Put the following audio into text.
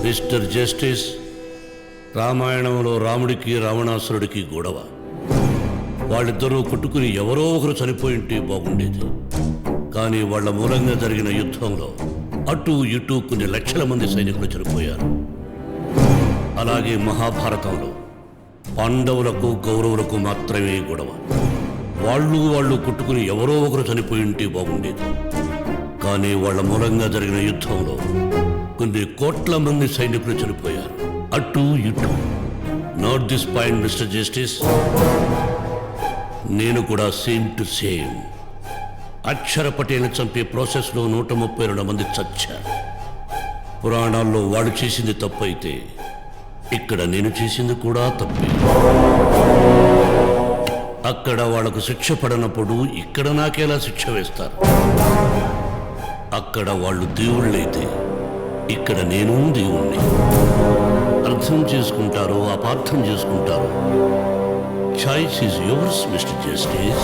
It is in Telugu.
మిస్టర్ జస్టిస్, రామాయణంలో రాముడికి రావణాసురుడికి గొడవ. వాళ్ళిద్దరూ కొట్టుకుని ఎవరో ఒకరు చనిపోయింటే బాగుండేది. కానీ వాళ్ల మూలంగా జరిగిన యుద్ధంలో అటు ఇటు కొన్ని లక్షల మంది సైనికులు చనిపోయారు. అలాగే మహాభారతంలో పాండవులకు కౌరవులకు మాత్రమే గొడవ. వాళ్ళు కొట్టుకుని ఎవరో ఒకరు చనిపోయింటే బాగుండేది. కానీ వాళ్ల మూలంగా జరిగిన యుద్ధంలో కొన్ని కోట్ల మంది సైనికులు చనిపోయారు, అటు ఇటు. Not this point mister justice. నేను కూడా సేమ్ టు సేమ్. అక్షర పటేల్ని చంపే ప్రాసెస్లో 132 మంది చచ్చారు. పురాణాల్లో వాడు చేసింది తప్పు అయితే ఇక్కడ నేను చేసింది కూడా తప్పే. అక్కడ వాళ్లకు శిక్ష పడనప్పుడు ఇక్కడ నాకెలా శిక్ష వేస్తారు? అక్కడ వాళ్ళు దేవుళ్ళైతే ఇక్కడ నేను దేవుణ్ణి. అర్థం చేసుకుంటారో అపార్థం చేసుకుంటారో, choice is yours mister justice.